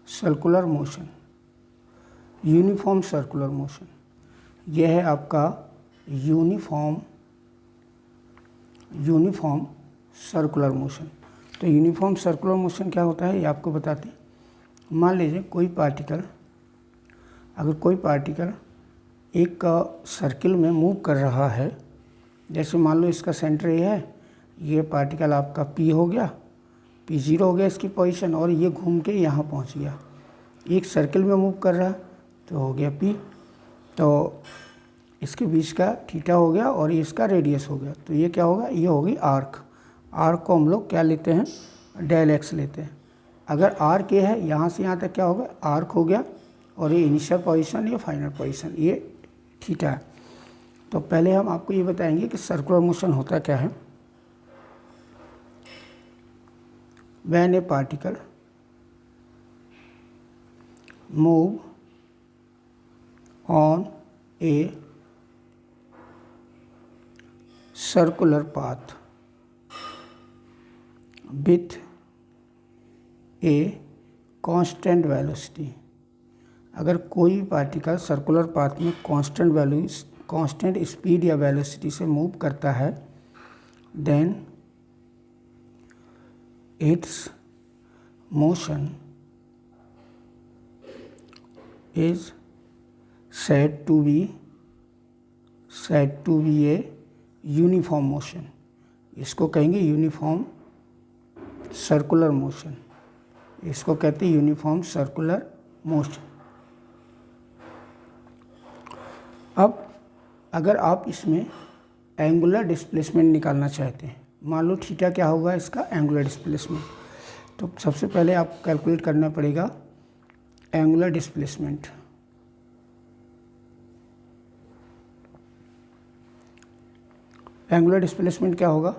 Circular motion, uniform circular motion, यह है आपका यूनिफॉर्म सर्कुलर मोशन। तो यूनिफॉर्म सर्कुलर मोशन क्या होता है ये आपको बताते हैं। मान लीजिए अगर कोई पार्टिकल एक सर्किल में मूव कर रहा है, जैसे मान लो इसका सेंटर ये है, ये पार्टिकल आपका P हो गया, P0 हो गया इसकी पोजीशन, और ये घूम के यहाँ पहुँच गया। एक सर्किल में मूव कर रहा है तो हो गया P, तो इसके बीच का थीटा हो गया और ये इसका रेडियस हो गया। तो ये क्या होगा, ये होगी आर्क। आर्क को हम लोग क्या लेते हैं, डेल एक्स लेते हैं। अगर आर्क ये है, यहाँ से यहाँ तक क्या होगा, आर्क हो गया, और ये इनिशियल पोजीशन, ये फाइनल पोजीशन, ये थीटा है। तो पहले हम आपको ये बताएंगे कि सर्कुलर मोशन होता क्या है। When a particle move on a circular path with a constant velocity, अगर कोई पार्टिकल सर्कुलर पाथ में कांस्टेंट स्पीड या वेलोसिटी से मूव करता है, then its motion is said to be a uniform motion. इसको कहेंगे यूनिफॉर्म सर्कुलर मोशन, इसको कहते हैं यूनिफॉर्म सर्कुलर मोशन। अब अगर आप इसमें एंगुलर डिस्प्लेसमेंट निकालना चाहते हैं, मान लो थीटा क्या होगा इसका, एंगुलर डिस्प्लेसमेंट, तो सबसे पहले आपको कैलकुलेट करना पड़ेगा एंगुलर डिस्प्लेसमेंट। एंगुलर डिस्प्लेसमेंट क्या होगा,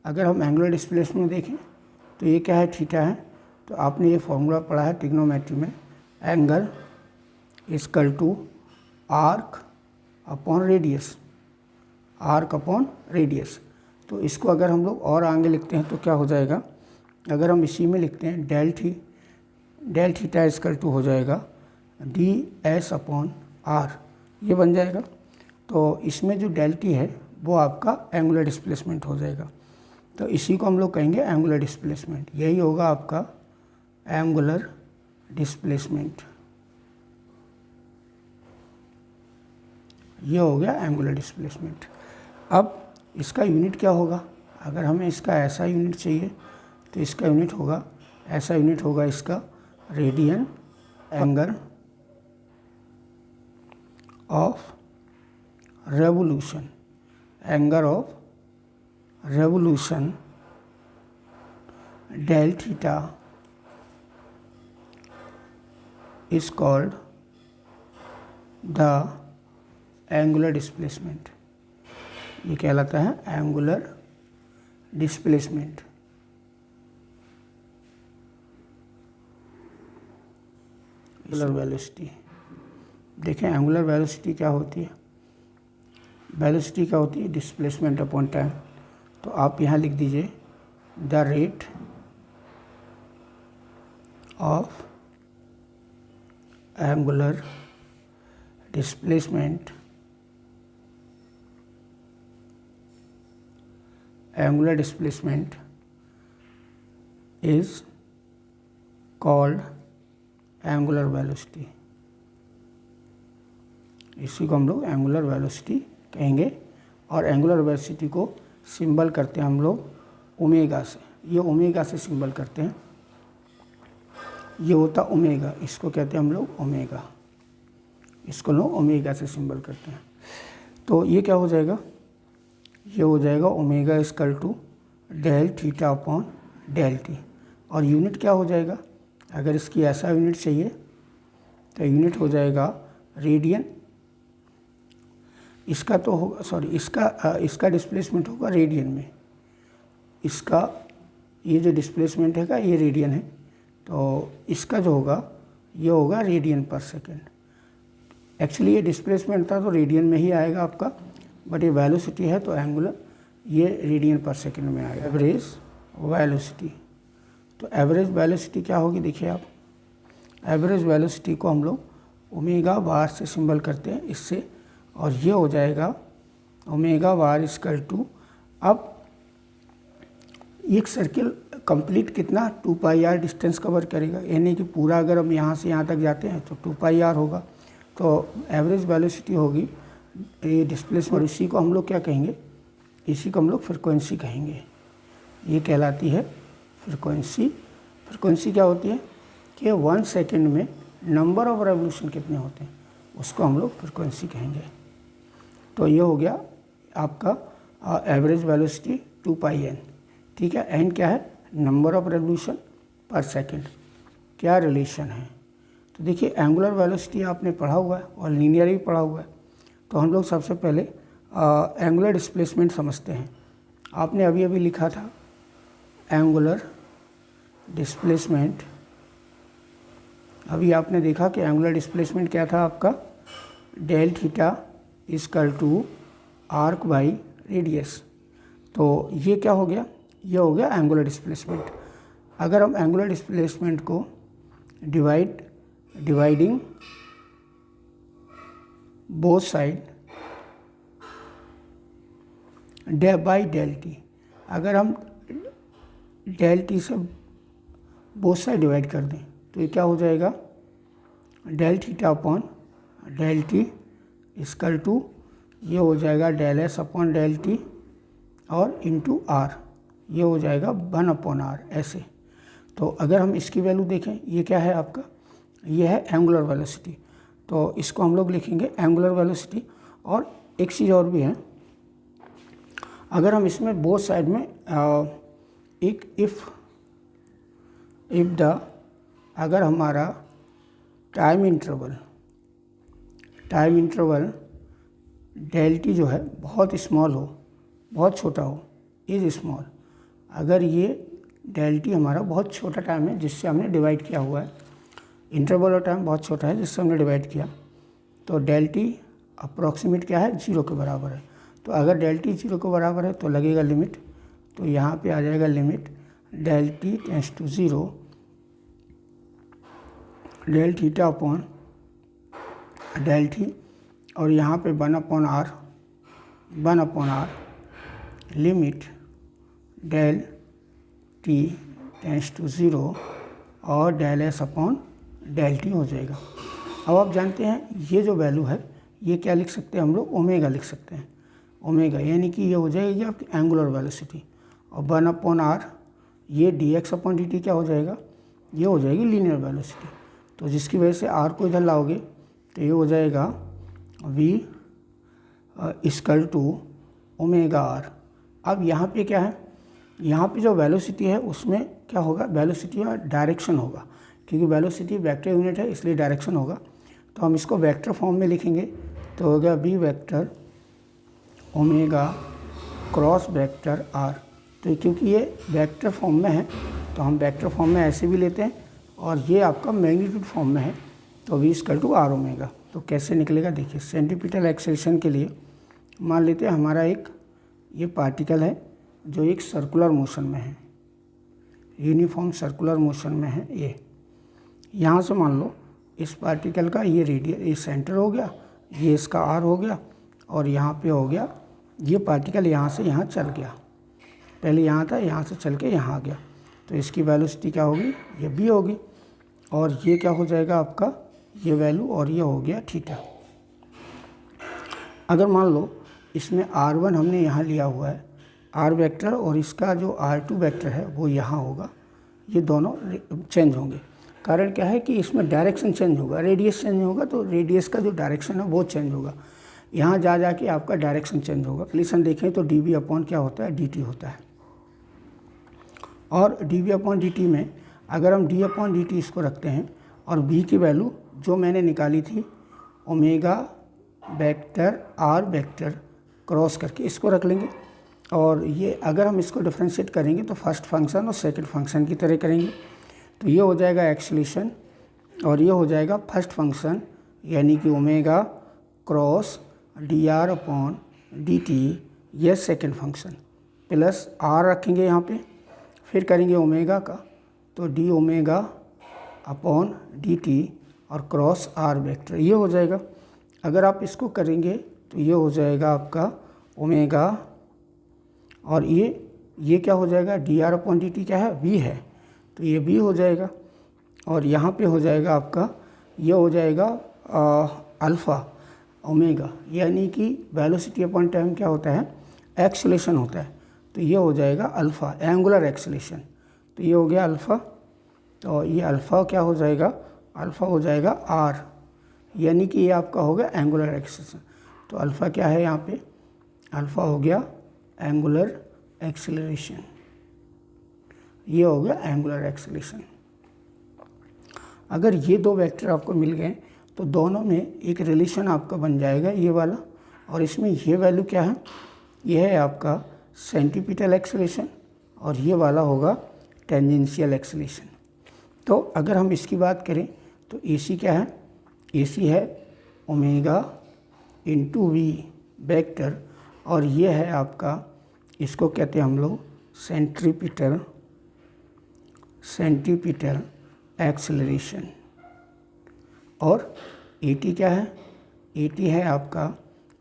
अगर हम एंगुलर डिस्प्लेसमेंट देखें तो ये क्या है, थीटा है। तो आपने ये फॉर्मूला पढ़ा है ट्रिग्नोमेट्री में, angle equal to arc upon radius, arc upon radius. तो इसको अगर हम लोग और आगे लिखते हैं तो क्या हो जाएगा, अगर हम इसी में लिखते हैं डेल थीटा इक्वल टू हो जाएगा ds अपॉन आर, ये बन जाएगा। तो इसमें जो डेल टी है वो आपका एंगुलर डिस्प्लेसमेंट हो जाएगा। तो इसी को हम लोग कहेंगे एंगुलर डिस्प्लेसमेंट, यही होगा आपका एंगुलर डिस्प्लेसमेंट, ये हो गया एंगुलर डिस्प्लेसमेंट। अब इसका यूनिट क्या होगा, अगर हमें इसका ऐसा यूनिट चाहिए तो इसका यूनिट होगा, ऐसा यूनिट होगा इसका radian angle of revolution, angle of revolution del theta is called the angular displacement, ये कहलाता है एंगुलर डिस्प्लेसमेंट। एंगुलर वेलोसिटी देखें, एंगुलर वेलोसिटी क्या होती है, वेलोसिटी क्या होती है, डिस्प्लेसमेंट अपॉन टाइम। तो आप यहाँ लिख दीजिए the rate of angular displacement, angular displacement is called angular velocity, इसी को हम लोग एंगुलर वेलोसिटी कहेंगे। और एंगुलर वेलोसिटी को सिंबल करते हैं हम लोग ओमेगा से, ये ओमेगा से सिंबल करते हैं, ये होता ओमेगा, इसको कहते हैं हम लोग ओमेगा, इसको लोग ओमेगा से सिंबल करते हैं। तो ये क्या हो जाएगा, ये हो जाएगा omega equal to del theta upon del t. और यूनिट क्या हो जाएगा, अगर इसकी ऐसा यूनिट चाहिए तो यूनिट हो जाएगा रेडियन, इसका तो होगा सॉरी इसका डिस्प्लेसमेंट होगा रेडियन में, इसका ये जो डिस्प्लेसमेंट है ये रेडियन है, तो इसका जो होगा ये होगा रेडियन पर सेकेंड। एक्चुअली ये डिस्प्लेसमेंट था तो रेडियन में ही आएगा आपका, बट ये वेलोसिटी है तो एंगुलर ये रेडियन पर सेकेंड में आएगा। एवरेज वेलोसिटी, तो एवरेज वेलोसिटी क्या होगी देखिए आप, एवरेज वेलोसिटी को हम लोग ओमेगा बार से सिंबल करते हैं इससे, और ये हो जाएगा ओमेगा बार इक्वल टू, अब एक सर्किल कंप्लीट कितना 2 पाई आर डिस्टेंस कवर करेगा, यानी कि पूरा अगर हम यहाँ से यहाँ तक जाते हैं तो 2 पाई आर होगा। तो एवरेज वेलोसिटी होगी ये डिस्प्लेसमेंट, इसी को हम लोग क्या कहेंगे, इसी को हम लोग फ्रिक्वेंसी कहेंगे, ये कहलाती है फ्रिक्वेंसी। फ्रिक्वेंसी क्या होती है कि 1 सेकेंड में नंबर ऑफ रेवोल्यूशन कितने होते हैं, उसको हम लोग फ्रिक्वेंसी कहेंगे। तो ये हो गया आपका एवरेज वेलोसिटी 2 पाई एन, ठीक है। एन क्या है, नंबर ऑफ रेवोल्यूशन पर सेकेंड, क्या रिलेशन है। तो देखिए एंगुलर वेलोसिटी आपने पढ़ा हुआ है और लीनियर भी पढ़ा हुआ है, तो हम लोग सबसे पहले एंगुलर डिस्प्लेसमेंट समझते हैं। आपने अभी अभी लिखा था एंगुलर डिस्प्लेसमेंट, अभी आपने देखा कि एंगुलर डिस्प्लेसमेंट क्या था आपका, del theta equal to arc by radius. तो ये क्या हो गया, ये हो गया एंगुलर डिस्प्लेसमेंट। अगर हम एंगुलर डिस्प्लेसमेंट को dividing both side by del t, अगर हम डेल टी से बोथ साइड डिवाइड कर दें तो ये क्या हो जाएगा, del theta upon del t equal to, ये हो जाएगा del s upon del t और इंटू आर, ये हो जाएगा 1 अपॉन आर ऐसे। तो अगर हम इसकी वैल्यू देखें, ये क्या है आपका, ये है एंगुलर वेलोसिटी, तो इसको हम लोग लिखेंगे एंगुलर वेलोसिटी। और एक चीज़ और भी है, अगर हम इसमें बोथ साइड में एक इफ़ द, अगर हमारा टाइम इंटरवल डेल टी जो है बहुत स्मॉल हो, बहुत छोटा हो, इज स्मॉल, अगर ये डेल टी हमारा बहुत छोटा टाइम है जिससे हमने डिवाइड किया हुआ है, इंटरवल और टाइम बहुत छोटा है जिससे हमने डिवाइड किया, तो डेल टी अप्रॉक्सीमेट क्या है, 0 के बराबर है। तो अगर डेल टी 0 के बराबर है तो लगेगा लिमिट, तो यहाँ पे आ जाएगा limit del t tends to 0 del theta upon del t, और यहाँ पे 1 अपॉन r limit del t tends to 0 और del s upon del t हो जाएगा। अब आप जानते हैं ये जो वैल्यू है ये क्या लिख सकते हैं हम लोग, ओमेगा लिख सकते हैं, ओमेगा, यानी कि ये हो जाएगी आपकी एंगुलर वेलोसिटी, और 1 अपॉन आर ये D x upon d T क्या हो जाएगा, ये हो जाएगी लीनियर वेलोसिटी। तो जिसकी वजह से आर को इधर लाओगे तो ये हो जाएगा v equal to omega r. अब यहाँ पे क्या है, यहाँ पे जो वेलोसिटी है उसमें क्या होगा, वेलोसिटी का डायरेक्शन होगा, क्योंकि वेलोसिटी वेक्टर यूनिट है इसलिए डायरेक्शन होगा। तो हम इसको वेक्टर फॉर्म में लिखेंगे तो हो गया v vector omega cross vector r. तो क्योंकि ये वेक्टर फॉर्म में है तो हम वेक्टर फॉर्म में ऐसे भी लेते हैं, और ये आपका मैग्नीट्यूड फॉर्म में है तो v equal to r omega. तो कैसे निकलेगा देखिए, सेंट्रीपिटल एक्सेलरेशन के लिए मान लेते हैं हमारा एक ये पार्टिकल है जो एक सर्कुलर मोशन में है, यूनिफॉर्म सर्कुलर मोशन में है। ये यहाँ से मान लो इस पार्टिकल का ये रेडियस, ये सेंटर हो गया, ये इसका आर हो गया, और यहाँ पे हो गया ये पार्टिकल यहाँ से यहाँ चल गया, पहले यहाँ था, यहाँ से चल के यहाँ आ गया, तो इसकी वेलोसिटी क्या होगी, ये बी होगी, और ये क्या हो जाएगा आपका ये वैल्यू, और ये हो गया थीटा। अगर मान लो इसमें r1 हमने यहाँ लिया हुआ है r वेक्टर, और इसका जो r2 वेक्टर है वो यहाँ होगा, ये दोनों चेंज होंगे। कारण क्या है कि इसमें डायरेक्शन चेंज होगा, रेडियस चेंज होगा, तो रेडियस का जो डायरेक्शन है वो चेंज होगा, यहाँ जा के आपका डायरेक्शन चेंज होगा। रिलेशन देखें तो डी वी अपॉन क्या होता है, डी टी होता है। और d v upon d t में अगर हम डी अपॉन डी टी इसको रखते हैं, और v की वैल्यू जो मैंने निकाली थी omega vector r vector cross करके इसको रख लेंगे, और ये अगर हम इसको डिफ्रेंशिएट करेंगे तो फर्स्ट फंक्शन और सेकंड फंक्शन की तरह करेंगे, तो ये हो जाएगा एक्सेलरेशन, और ये हो जाएगा फर्स्ट फंक्शन यानी कि omega cross D R upon d T, ये सेकेंड फंक्शन, प्लस आर रखेंगे यहाँ पे, फिर करेंगे ओमेगा का, तो D omega upon d T और क्रॉस आर वेक्टर, ये हो जाएगा। अगर आप इसको करेंगे तो ये हो जाएगा आपका ओमेगा, और ये क्या हो जाएगा, D R upon d T क्या है, वी है, तो ये वी हो जाएगा। और यहाँ पे हो जाएगा आपका, ये हो जाएगा अल्फ़ा ओमेगा, यानी कि वेलोसिटी अपॉन टाइम क्या होता है, एक्सेलेरेशन होता है, तो ये हो जाएगा अल्फ़ा, एंगुलर एक्सेलेरेशन। तो ये हो गया अल्फ़ा, तो ये अल्फ़ा क्या हो जाएगा, अल्फ़ा हो जाएगा आर, यानी कि ये आपका हो गया एंगुलर एक्सेलेरेशन। तो अल्फ़ा क्या है यहाँ पे, अल्फ़ा हो गया एंगुलर एक्सेलरेशन, ये हो गया एंगुलर एक्सेलरेशन। अगर ये दो वेक्टर आपको मिल गए तो दोनों में एक रिलेशन आपका बन जाएगा ये वाला, और इसमें ये वैल्यू क्या है, ये है आपका सेंटीपिटल एक्सेलरेशन, और ये वाला होगा टेंजेंशियल एक्सेलरेशन। तो अगर हम इसकी बात करें तो AC क्या है, AC है ओमेगा इंटू वी वेक्टर, और ये है आपका, इसको कहते हैं हम लोग सेंटीपिटल एक्सेलरेशन। और AT क्या है, AT है आपका,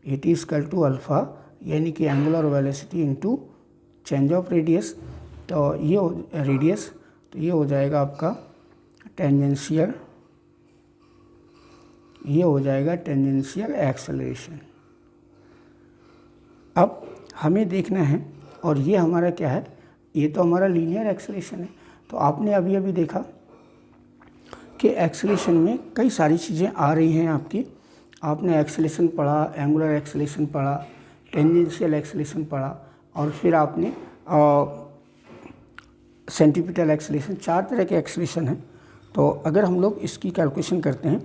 AT इक्वल टू अल्फ़ा, यानी कि angular velocity into change of radius, तो ये रेडियस, तो ये हो जाएगा आपका टेंजेंशियल, ये हो जाएगा टेंजेंशियल एक्सेलरेशन। अब हमें देखना है, और ये हमारा क्या है, ये तो हमारा लीनियर एक्सेलरेशन है। तो आपने अभी अभी देखा कि एक्सेलरेशन में कई सारी चीज़ें आ रही हैं आपकी, आपने एक्सेलरेशन पढ़ा, एंगुलर एक्सेलरेशन पढ़ा, टेंजेंशियल एक्सेलरेशन पढ़ा, और फिर आपने सेंटीपिटल एक्सेलरेशन, 4 तरह के एक्सेलरेशन हैं। तो अगर हम लोग इसकी कैलकुलेशन करते हैं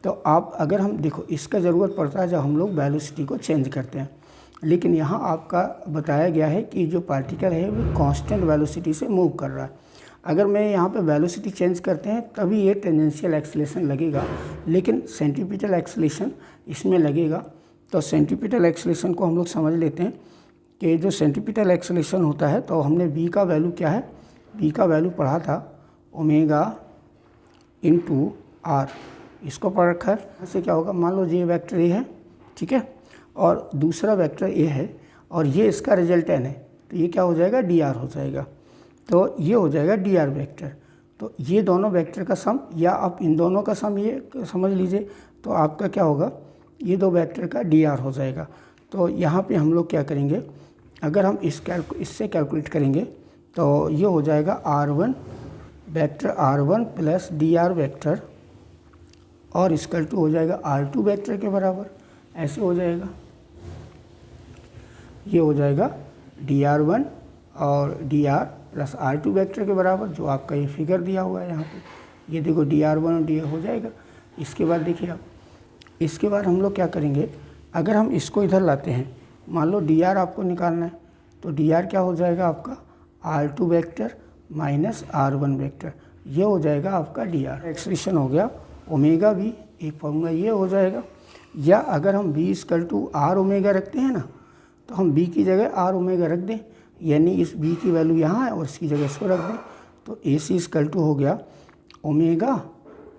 तो अगर हम देखो, इसका ज़रूरत पड़ता है जब हम लोग वेलोसिटी को चेंज करते हैं, लेकिन यहाँ आपका बताया गया है कि जो पार्टिकल है वो कांस्टेंट वेलोसिटी से मूव कर रहा है। अगर मैं यहाँ पे वेलोसिटी चेंज करते हैं तभी ये टेंजेंशियल एक्सेलरेशन लगेगा, लेकिन सेंटीपिटल एक्सेलरेशन इसमें लगेगा। तो सेंटीपिटल एक्सेलरेशन को हम लोग समझ लेते हैं कि जो सेंटीपिटल एक्सेलरेशन होता है, तो हमने v का वैल्यू क्या है, v का वैल्यू पढ़ा था ओमेगा इंटू आर, इसको पढ़ रखा है। इससे क्या होगा, मान लो ये वेक्टर ए है, ठीक है, और दूसरा वेक्टर ए है, और ये इसका रिजल्टेंट है, तो ये क्या हो जाएगा, डी आर हो जाएगा। तो ये हो जाएगा डी आर वेक्टर। तो ये दोनों वेक्टर का सम, या आप इन दोनों का सम ये समझ लीजिए, तो आपका क्या होगा, ये दो वेक्टर का डी आर हो जाएगा। तो यहाँ पे हम लोग क्या करेंगे, अगर हम इससे कैलकुलेट करेंगे तो ये हो जाएगा R1 vector R1 plus D R vector, और इसकल टू हो जाएगा R2 वेक्टर के बराबर, ऐसे हो जाएगा। ये हो जाएगा dr1 और dr प्लस R2 वेक्टर के बराबर, जो आपका ये फिगर दिया हुआ है यहाँ पे, ये देखो dr1 और dr हो जाएगा। इसके बाद देखिए आप, इसके बाद हम लोग क्या करेंगे, अगर हम इसको इधर लाते हैं, मान लो dr आपको निकालना है, तो dr क्या हो जाएगा आपका, R2 vector minus R1 vector, ये हो जाएगा आपका dr। एक्सप्रेशन हो गया ओमेगा v, एक फॉर्मूला ये हो जाएगा। या अगर हम v equal to r omega रखते हैं ना, तो हम b की जगह आर ओमेगा रख दें, यानी इस b की वैल्यू यहाँ है और इसकी जगह इसको रख दें, तो ए सी इक्वल टू हो गया ओमेगा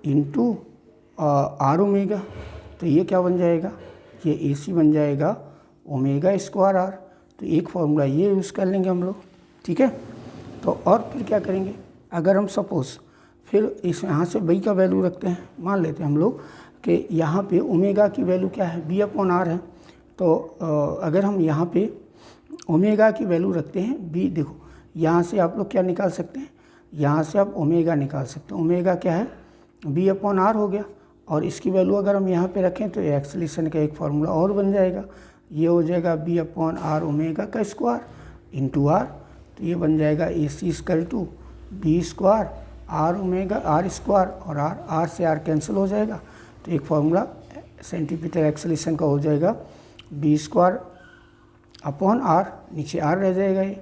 इंटू आर ओमेगा। तो ये क्या बन जाएगा, ये ए सी बन जाएगा ओमेगा स्क्वायर आर। तो एक फार्मूला ये यूज़ कर लेंगे हम लोग, ठीक है। तो और फिर क्या करेंगे, अगर हम सपोज़ फिर इस यहाँ से b का वैल्यू रखते हैं, मान लेते हैं हम लोग कि यहाँ पे ओमेगा की वैल्यू क्या है, b अपॉन आर है। तो अगर हम यहाँ पे ओमेगा की वैल्यू रखते हैं b, देखो यहाँ से आप लोग क्या निकाल सकते हैं, यहाँ से आप ओमेगा निकाल सकते हैं। ओमेगा क्या है, b अपॉन आर हो गया, और इसकी वैल्यू अगर हम यहाँ पे रखें तो एक्सेलरेशन का एक फार्मूला और बन जाएगा, ये हो जाएगा b अपॉन आर ओमेगा का स्क्वायर इंटू आर। तो ये बन जाएगा A C equal to B square R omega R square, और आर से आर कैंसिल हो जाएगा। तो एक फार्मूला सेंटीमीटर एक्सेलरेशन का हो जाएगा बी स्क्वायर अपॉन आर, नीचे आर रह जाएगा ये।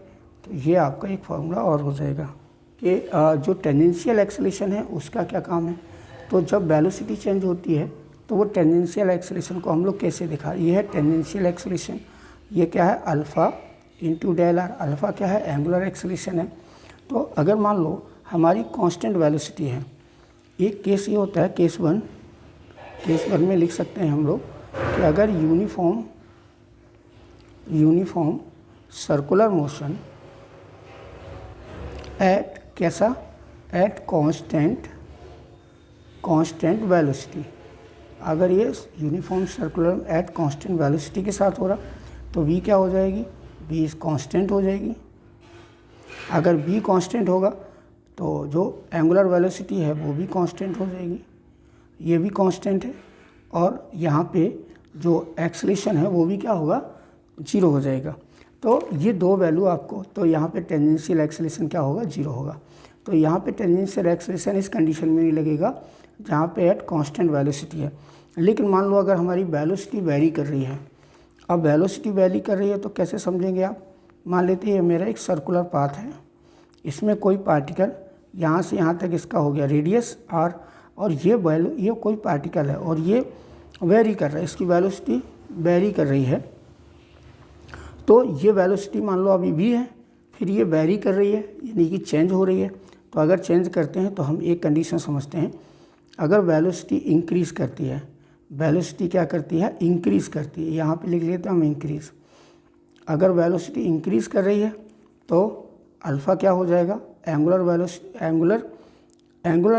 तो ये आपका एक फार्मूला और हो जाएगा कि जो टेंजेंशियल एक्सेलरेशन है उसका क्या काम है। तो जब वेलोसिटी चेंज होती है तो वो टेंजेंशियल एक्सेलरेशन को हम लोग कैसे दिखा, ये है टेंजेंशियल एक्सेलरेशन। ये क्या है, alpha into del r. Alpha क्या है, एंगुलर एक्सेलरेशन है। तो अगर मान लो हमारी कांस्टेंट वेलोसिटी है, एक केस ये होता है, केस वन में लिख सकते हैं हम लोग कि अगर यूनिफॉर्म सर्कुलर मोशन एट कैसा, एट कांस्टेंट वेलोसिटी, अगर ये uniform circular at constant velocity के साथ हो रहा तो v क्या हो जाएगी, v कांस्टेंट हो जाएगी। अगर v कांस्टेंट होगा तो जो एंगुलर वेलोसिटी है वो भी कांस्टेंट हो जाएगी, ये भी कांस्टेंट है, और यहाँ पे जो एक्सेलेरेशन है वो भी क्या होगा, 0 हो जाएगा। तो ये दो वैल्यू आपको, तो यहाँ पे टेंजेंशियल एक्सेलेरेशन क्या होगा, 0 होगा। तो यहाँ पे टेंजेंशियल एक्सेलेरेशन इस कंडीशन में नहीं लगेगा जहाँ पे एट कांस्टेंट वेलोसिटी है। लेकिन मान लो अगर हमारी वेलोसिटी वेरी कर रही है, अब वेलोसिटी वेरी कर रही है तो कैसे समझेंगे आप। मान लेते हैं मेरा एक सर्कुलर पाथ है, इसमें कोई पार्टिकल यहाँ से यहाँ तक इसका हो गया रेडियस r, और ये कोई पार्टिकल है और ये वेरी कर रहा है, इसकी वेलोसिटी वेरी कर रही है। तो ये वेलोसिटी मान लो अभी v है, फिर ये वेरी कर रही है यानी कि चेंज हो रही है। तो अगर चेंज करते हैं तो हम एक कंडीशन समझते हैं, अगर वेलोसिटी इंक्रीज़ करती है, वेलोसिटी क्या करती है, इंक्रीज़ करती है, यहाँ पे लिख लेते हैं हम इंक्रीज़। अगर वेलोसिटी इंक्रीज़ कर रही है तो अल्फ़ा क्या हो जाएगा, एंगुलर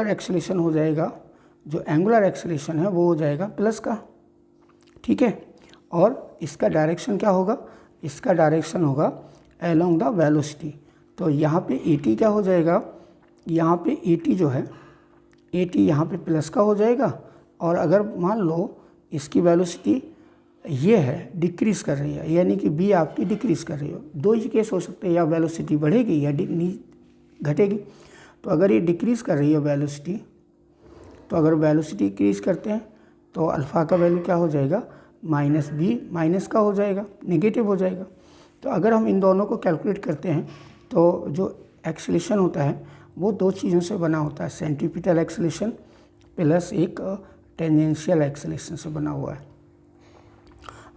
एक्सेलेरेशन हो जाएगा, जो एंगुलर एक्सेलेरेशन है वो हो जाएगा प्लस का, ठीक है। और इसका डायरेक्शन क्या होगा, इसका डायरेक्शन होगा अलोंग द वेलोसिटी। तो यहाँ पे AT क्या हो जाएगा, यहाँ पे AT जो है, AT यहाँ पे प्लस का हो जाएगा। और अगर मान लो इसकी वेलोसिटी ये है डिक्रीज़ कर रही है, यानी कि B आपकी डिक्रीज़ कर रही है, दो ही केस हो सकते हैं, या वेलोसिटी बढ़ेगी या घटेगी। तो अगर ये डिक्रीज़ कर रही है वेलोसिटी, तो अगर वेलोसिटी इंक्रीज़ करते हैं तो अल्फ़ा का वैल्यू क्या हो जाएगा, -b, माइनस का हो जाएगा, नेगेटिव हो जाएगा। तो अगर हम इन दोनों को कैलकुलेट करते हैं तो जो एक्सेलेरेशन होता है वो दो चीज़ों से बना होता है, सेंट्रीपिटल एक्सेलेरेशन प्लस एक टेंजेंशियल एक्सेलेरेशन से बना हुआ है।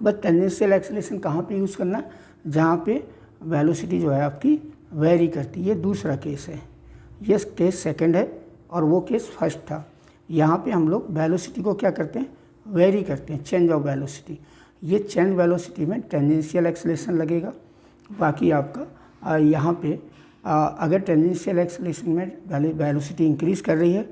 बस टेंजेंशियल एक्सेलेरेशन कहाँ पे यूज़ करना है, जहाँ पे वेलोसिटी जो है आपकी वेरी करती है। ये दूसरा केस है, ये केस सेकंड है और वो केस फर्स्ट था। यहाँ पे हम लोग वेलोसिटी को क्या करते हैं, वेरी करते हैं, चेंज ऑफ वेलोसिटी। ये चेंज वेलोसिटी में टेंजेंशियल एक्सेलेरेशन लगेगा। बाकी आपका यहाँ पे अगर टेंजेंशियल एक्सेलेरेशन में वेलोसिटी इंक्रीज़ कर रही है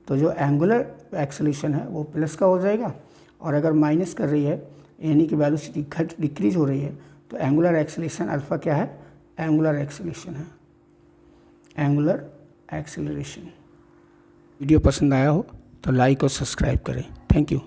तो जो एंगुलर एक्सेलेरेशन है वो प्लस का हो जाएगा, और अगर माइनस कर रही है यानी कि वेलोसिटी डिक्रीज हो रही है तो एंगुलर एक्सेलेरेशन अल्फ़ा क्या है, एंगुलर एक्सेलेरेशन है, एंगुलर एक्सेलरेशन। वीडियो पसंद आया हो तो लाइक और सब्सक्राइब करें। Thank you.